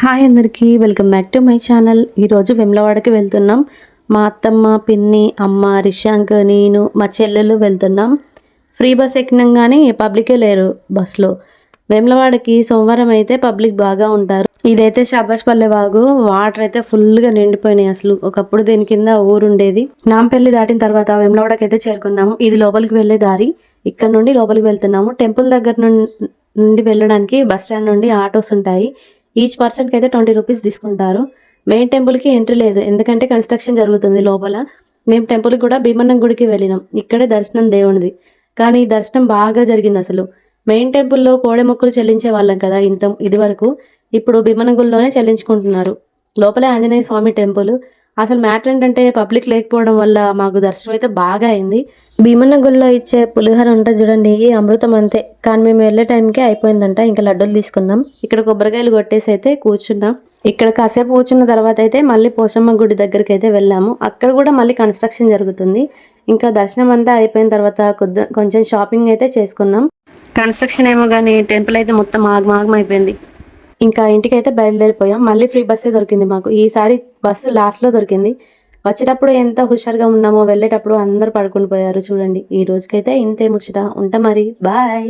Hi అందరికీ welcome back to my channel. ఈరోజు వెమ్లవాడకి వెళ్తున్నాం. మా అత్తమ్మ, పిన్ని, అమ్మ, రిషాంక్, నేను, మా చెల్లెలు వెళ్తున్నాం. ఫ్రీ బస్ ఎక్కినంగానే పబ్లికే లేరు బస్లో. వెమ్లవాడకి సోమవారం అయితే పబ్లిక్ బాగా ఉంటారు. ఇదైతే షాబాష్పల్లె వాగు. వాటర్ అయితే ఫుల్గా నిండిపోయినాయి. అసలు ఒకప్పుడు దీని కింద ఊరుండేది. నాంపల్లి దాటిన తర్వాత వెమ్లవాడకి అయితే చేరుకున్నాము. ఇది లోపలికి వెళ్ళే దారి. ఇక్కడ నుండి లోపలికి వెళ్తున్నాము. టెంపుల్ దగ్గర నుండి వెళ్ళడానికి బస్ స్టాండ్ నుండి ఆటోస్ ఉంటాయి. ఈచ్ పర్సన్కి అయితే 20 రూపీస్ తీసుకుంటారు. మెయిన్ టెంపుల్కి ఎంట్రీ లేదు, ఎందుకంటే కన్స్ట్రక్షన్ జరుగుతుంది లోపల. మేము టెంపుల్కి కూడా భీమన్నం గుడికి వెళ్ళినాం. ఇక్కడే దర్శనం దేవునిది. కానీ దర్శనం బాగా జరిగింది. అసలు మెయిన్ టెంపుల్లో కోడె మొక్కులు చెల్లించే వాళ్ళం కదా ఇది వరకు. ఇప్పుడు భీమన్నం గుడిలోనే చెల్లించుకుంటున్నారు. లోపలే ఆంజనేయ స్వామి టెంపుల్. అసలు మ్యాటర్ ఏంటంటే పబ్లిక్ లేకపోవడం వల్ల మాకు దర్శనం అయితే బాగా అయింది. భీమన్న గుళ్ళో ఇచ్చే పులిహోర ఉంటుంది చూడండి, అమృతం అంతే. కానీ మేము వెళ్ళే టైంకే అయిపోయిందంట. ఇంకా లడ్డూలు తీసుకున్నాం. ఇక్కడ కొబ్బరికాయలు కొట్టేసి అయితే కూర్చున్నాం. ఇక్కడ కాసేపు కూర్చున్న తర్వాత అయితే మళ్ళీ పోషమ్మ గుడి దగ్గరికి అయితే వెళ్ళాము. అక్కడ కూడా మళ్ళీ కన్స్ట్రక్షన్ జరుగుతుంది. ఇంకా దర్శనం అంతా అయిపోయిన తర్వాత కొంచెం షాపింగ్ అయితే చేసుకున్నాం. కన్స్ట్రక్షన్ ఏమో కానీ టెంపుల్ అయితే మొత్తం ఆగమాగం అయిపోయింది. ఇంకా ఇంటికైతే బయలుదేరిపోయాం. మళ్ళీ ఫ్రీ బస్సే దొరికింది మాకు. ఈసారి బస్సు లాస్ట్లో దొరికింది. వచ్చేటప్పుడు ఎంత హుషారుగా ఉన్నామో, వెళ్ళేటప్పుడు అందరు పడుకుని పోయారు చూడండి. ఈ రోజుకైతే ఇంతే ముచ్చట. ఉంటా మరి, బాయ్.